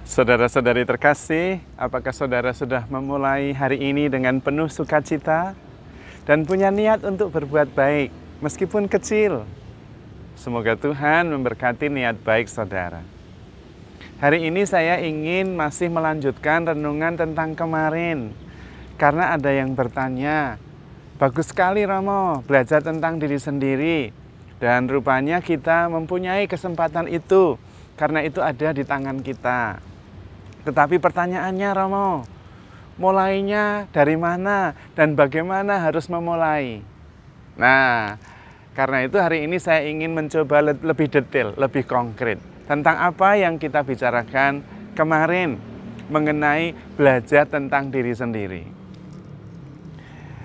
Saudara-saudari terkasih, apakah saudara sudah memulai hari ini dengan penuh sukacita dan punya niat untuk berbuat baik, meskipun kecil? Semoga Tuhan memberkati niat baik saudara. Hari ini saya ingin masih melanjutkan renungan tentang kemarin, karena ada yang bertanya, bagus sekali Romo, belajar tentang diri sendiri, dan rupanya kita mempunyai kesempatan itu, karena itu ada di tangan kita. Tetapi pertanyaannya Romo, mulainya dari mana dan bagaimana harus memulai? Nah, karena itu hari ini saya ingin mencoba lebih detail, lebih konkret tentang apa yang kita bicarakan kemarin mengenai belajar tentang diri sendiri.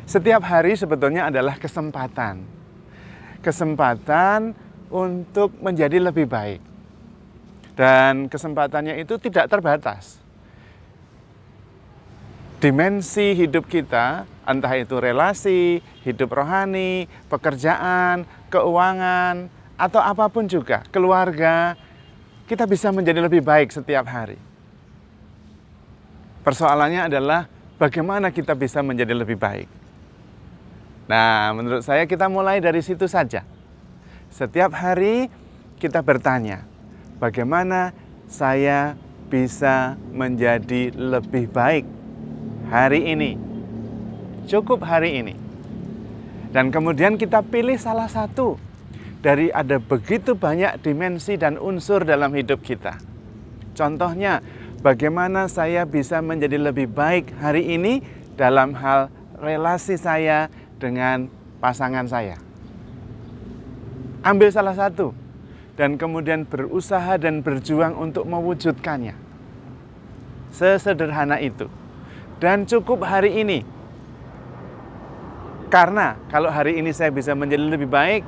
Setiap hari sebetulnya adalah kesempatan. Kesempatan untuk menjadi lebih baik. Dan kesempatannya itu tidak terbatas. Dimensi hidup kita, entah itu relasi, hidup rohani, pekerjaan, keuangan, atau apapun juga, keluarga, kita bisa menjadi lebih baik setiap hari. Persoalannya adalah bagaimana kita bisa menjadi lebih baik. Nah, menurut saya kita mulai dari situ saja. Setiap hari kita bertanya, bagaimana saya bisa menjadi lebih baik hari ini? Cukup hari ini. Dan kemudian kita pilih salah satu dari ada begitu banyak dimensi dan unsur dalam hidup kita. Contohnya, bagaimana saya bisa menjadi lebih baik hari ini dalam hal relasi saya dengan pasangan saya. Ambil salah satu dan kemudian berusaha dan berjuang untuk mewujudkannya. Sesederhana itu. Dan cukup hari ini. Karena kalau hari ini saya bisa menjadi lebih baik,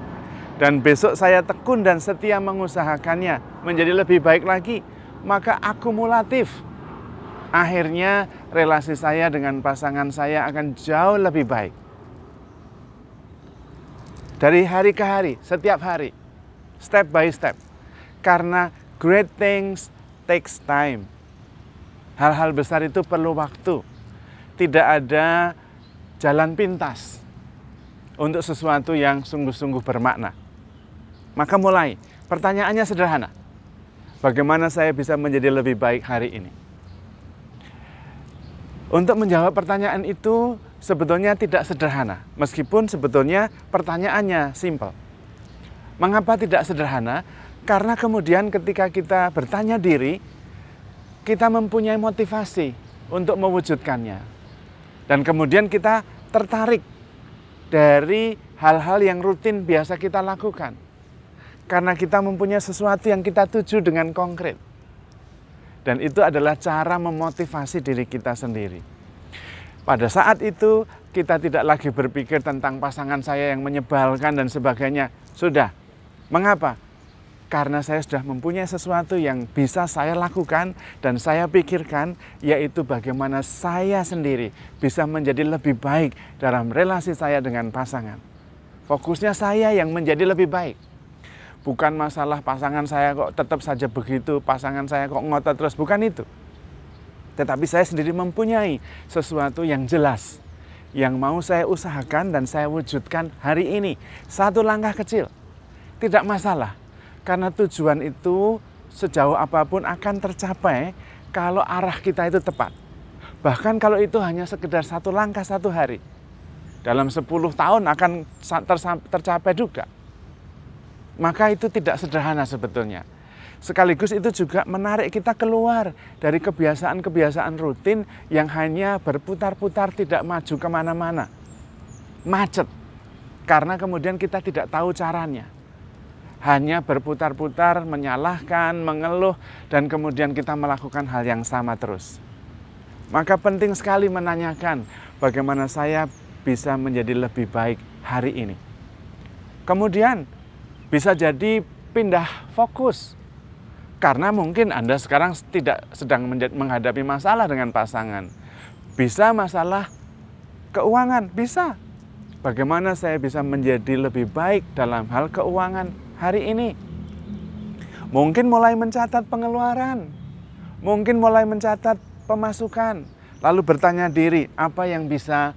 dan besok saya tekun dan setia mengusahakannya menjadi lebih baik lagi, maka akumulatif. Akhirnya relasi saya dengan pasangan saya akan jauh lebih baik. Dari hari ke hari, setiap hari. Step by step. Karena great things takes time. Hal-hal besar itu perlu waktu. Tidak ada jalan pintas untuk sesuatu yang sungguh-sungguh bermakna. Maka mulai. Pertanyaannya sederhana. Bagaimana saya bisa menjadi lebih baik hari ini? Untuk menjawab pertanyaan itu sebetulnya tidak sederhana. Meskipun sebetulnya pertanyaannya simpel. Mengapa tidak sederhana? Karena kemudian ketika kita bertanya diri, kita mempunyai motivasi untuk mewujudkannya. Dan kemudian kita tertarik dari hal-hal yang rutin biasa kita lakukan. Karena kita mempunyai sesuatu yang kita tuju dengan konkret. Dan itu adalah cara memotivasi diri kita sendiri. Pada saat itu kita tidak lagi berpikir tentang pasangan saya yang menyebalkan dan sebagainya. Sudah. Mengapa? Karena saya sudah mempunyai sesuatu yang bisa saya lakukan dan saya pikirkan, yaitu bagaimana saya sendiri bisa menjadi lebih baik dalam relasi saya dengan pasangan. Fokusnya saya yang menjadi lebih baik. Bukan masalah pasangan saya kok tetap saja begitu, pasangan saya kok ngotot terus, bukan itu. Tetapi saya sendiri mempunyai sesuatu yang jelas, yang mau saya usahakan dan saya wujudkan hari ini. Satu langkah kecil, tidak masalah. Karena tujuan itu sejauh apapun akan tercapai kalau arah kita itu tepat. Bahkan kalau itu hanya sekedar satu langkah satu hari, dalam 10 tahun akan tercapai juga. Maka itu tidak sederhana sebetulnya. Sekaligus itu juga menarik kita keluar dari kebiasaan-kebiasaan rutin yang hanya berputar-putar tidak maju kemana-mana. Macet. Karena kemudian kita tidak tahu caranya. Hanya berputar-putar, menyalahkan, mengeluh, dan kemudian kita melakukan hal yang sama terus. Maka penting sekali menanyakan bagaimana saya bisa menjadi lebih baik hari ini. Kemudian bisa jadi pindah fokus. Karena mungkin Anda sekarang tidak sedang menghadapi masalah dengan pasangan. Bisa masalah keuangan, bisa. Bagaimana saya bisa menjadi lebih baik dalam hal keuangan hari ini? Mungkin mulai mencatat pengeluaran. Mungkin mulai mencatat pemasukan, lalu bertanya diri apa yang bisa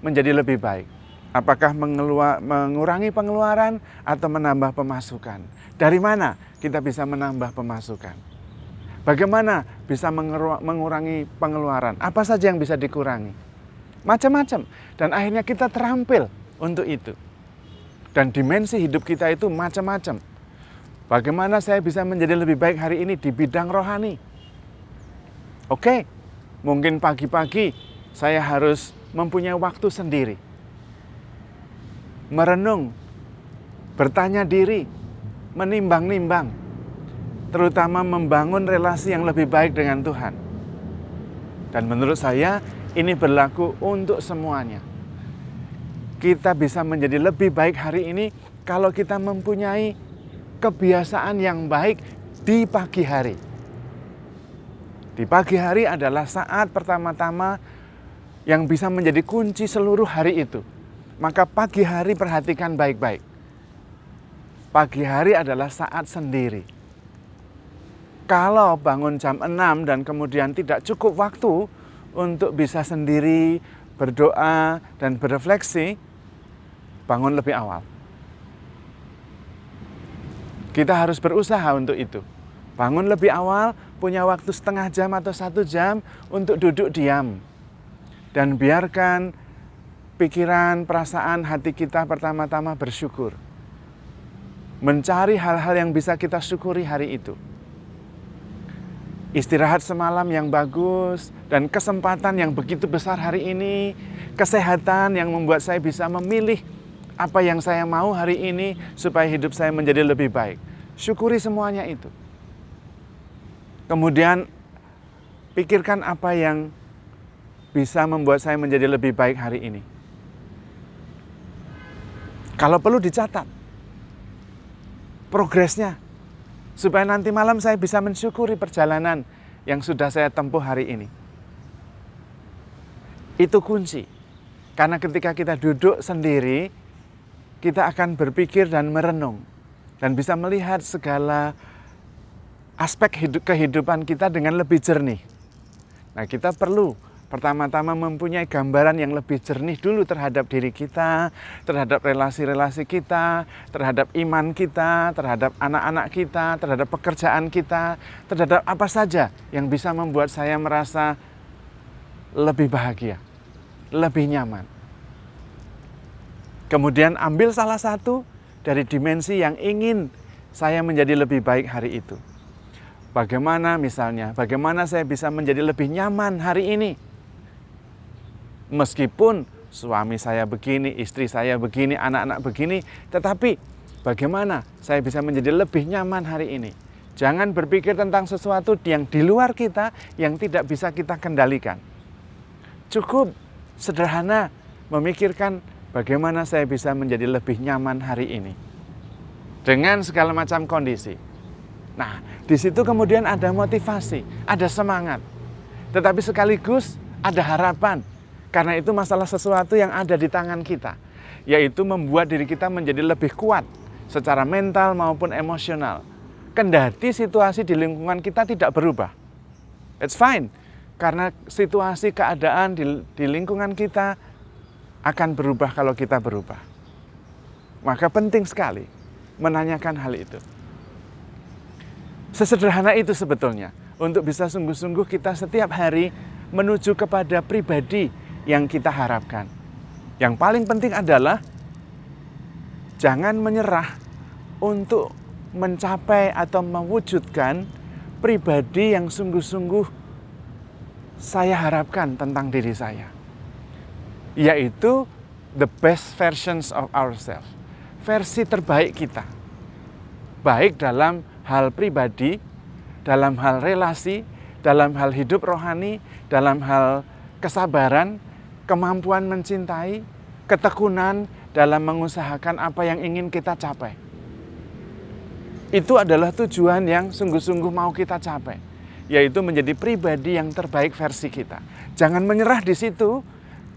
menjadi lebih baik. Apakah mengurangi pengeluaran atau menambah pemasukan? Dari mana kita bisa menambah pemasukan? Bagaimana bisa mengurangi pengeluaran? Apa saja yang bisa dikurangi? Macam-macam. Dan akhirnya kita terampil untuk itu. Dan dimensi hidup kita itu macam-macam. Bagaimana saya bisa menjadi lebih baik hari ini di bidang rohani? Oke, mungkin pagi-pagi saya harus mempunyai waktu sendiri. Merenung, bertanya diri, menimbang-nimbang, terutama membangun relasi yang lebih baik dengan Tuhan. Dan menurut saya ini berlaku untuk semuanya. Kita bisa menjadi lebih baik hari ini kalau kita mempunyai kebiasaan yang baik di pagi hari. Di pagi hari adalah saat pertama-tama yang bisa menjadi kunci seluruh hari itu. Maka pagi hari perhatikan baik-baik. Pagi hari adalah saat sendiri. Kalau bangun jam 6 dan kemudian tidak cukup waktu untuk bisa sendiri berdoa dan berefleksi, bangun lebih awal. Kita harus berusaha untuk itu. Bangun lebih awal, punya waktu setengah jam atau 1 jam untuk duduk diam. Dan biarkan pikiran, perasaan, hati kita pertama-tama bersyukur. Mencari hal-hal yang bisa kita syukuri hari itu. Istirahat semalam yang bagus dan kesempatan yang begitu besar hari ini. Kesehatan yang membuat saya bisa memilih apa yang saya mau hari ini supaya hidup saya menjadi lebih baik. Syukuri semuanya itu. Kemudian pikirkan apa yang bisa membuat saya menjadi lebih baik hari ini. Kalau perlu dicatat progresnya, supaya nanti malam saya bisa mensyukuri perjalanan yang sudah saya tempuh hari ini. Itu kunci. Karena ketika kita duduk sendiri, kita akan berpikir dan merenung. Dan bisa melihat segala aspek kehidupan kita dengan lebih jernih. Nah, kita perlu pertama-tama mempunyai gambaran yang lebih jernih dulu terhadap diri kita, terhadap relasi-relasi kita, terhadap iman kita, terhadap anak-anak kita, terhadap pekerjaan kita, terhadap apa saja yang bisa membuat saya merasa lebih bahagia, lebih nyaman. Kemudian ambil salah satu dari dimensi yang ingin saya menjadi lebih baik hari itu. Bagaimana misalnya, bagaimana saya bisa menjadi lebih nyaman hari ini? Meskipun suami saya begini, istri saya begini, anak-anak begini, tetapi bagaimana saya bisa menjadi lebih nyaman hari ini? Jangan berpikir tentang sesuatu yang di luar kita, yang tidak bisa kita kendalikan. Cukup sederhana memikirkan bagaimana saya bisa menjadi lebih nyaman hari ini. Dengan segala macam kondisi. Nah, di situ kemudian ada motivasi, ada semangat. Tetapi sekaligus ada harapan. Karena itu masalah sesuatu yang ada di tangan kita, yaitu membuat diri kita menjadi lebih kuat secara mental maupun emosional. Kendati situasi di lingkungan kita tidak berubah. It's fine, karena situasi keadaan di lingkungan kita akan berubah kalau kita berubah. Maka penting sekali menanyakan hal itu. Sesederhana itu sebetulnya, untuk bisa sungguh-sungguh kita setiap hari menuju kepada pribadi yang kita harapkan. Yang paling penting adalah jangan menyerah untuk mencapai atau mewujudkan pribadi yang sungguh-sungguh saya harapkan tentang diri saya. Yaitu the best versions of ourselves. Versi terbaik kita. Baik dalam hal pribadi, dalam hal relasi, dalam hal hidup rohani, dalam hal kesabaran, kemampuan mencintai, ketekunan dalam mengusahakan apa yang ingin kita capai. Itu adalah tujuan yang sungguh-sungguh mau kita capai, yaitu menjadi pribadi yang terbaik versi kita. Jangan menyerah di situ,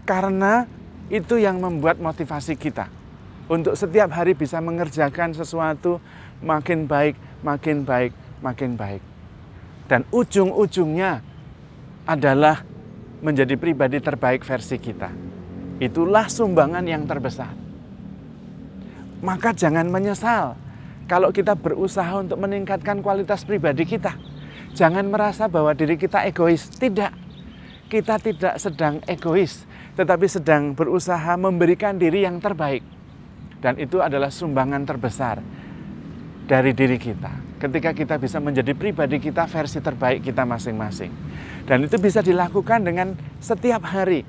karena itu yang membuat motivasi kita untuk setiap hari bisa mengerjakan sesuatu makin baik, makin baik, makin baik. Dan ujung-ujungnya adalah menjadi pribadi terbaik versi kita. Itulah sumbangan yang terbesar. Maka jangan menyesal kalau kita berusaha untuk meningkatkan kualitas pribadi kita. Jangan merasa bahwa diri kita egois. Tidak. Kita tidak sedang egois, tetapi sedang berusaha memberikan diri yang terbaik. Dan itu adalah sumbangan terbesar dari diri kita. Ketika kita bisa menjadi pribadi kita versi terbaik kita masing-masing. Dan itu bisa dilakukan dengan setiap hari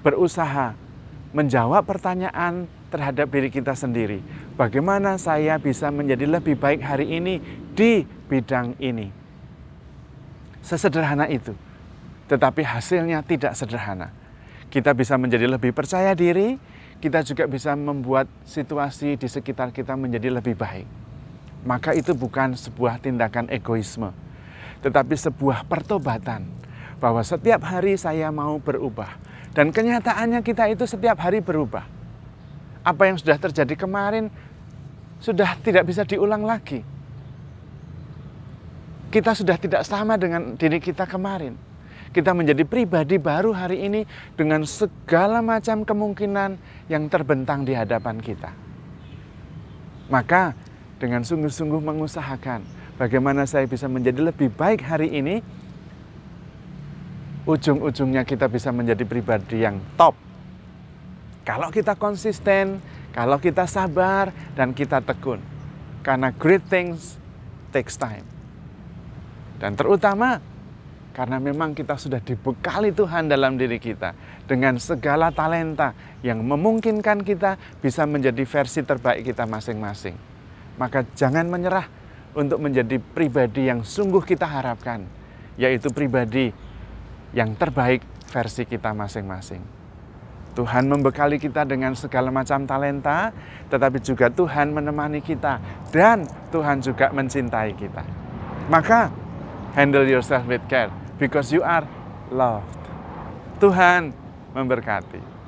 berusaha menjawab pertanyaan terhadap diri kita sendiri. Bagaimana saya bisa menjadi lebih baik hari ini di bidang ini? Sesederhana itu. Tetapi hasilnya tidak sederhana. Kita bisa menjadi lebih percaya diri, kita juga bisa membuat situasi di sekitar kita menjadi lebih baik. Maka itu bukan sebuah tindakan egoisme, tetapi sebuah pertobatan. Bahwa setiap hari saya mau berubah. Dan kenyataannya kita itu setiap hari berubah. Apa yang sudah terjadi kemarin sudah tidak bisa diulang lagi. Kita sudah tidak sama dengan diri kita kemarin. Kita menjadi pribadi baru hari ini dengan segala macam kemungkinan yang terbentang di hadapan kita. Maka dengan sungguh-sungguh mengusahakan bagaimana saya bisa menjadi lebih baik hari ini, ujung-ujungnya kita bisa menjadi pribadi yang top. Kalau kita konsisten, kalau kita sabar, dan kita tekun. Karena great things takes time. Dan terutama karena memang kita sudah dibekali Tuhan dalam diri kita dengan segala talenta yang memungkinkan kita bisa menjadi versi terbaik kita masing-masing. Maka jangan menyerah untuk menjadi pribadi yang sungguh kita harapkan, yaitu pribadi yang terbaik versi kita masing-masing. Tuhan membekali kita dengan segala macam talenta, tetapi juga Tuhan menemani kita dan Tuhan juga mencintai kita. Maka handle yourself with care because you are loved. Tuhan memberkati.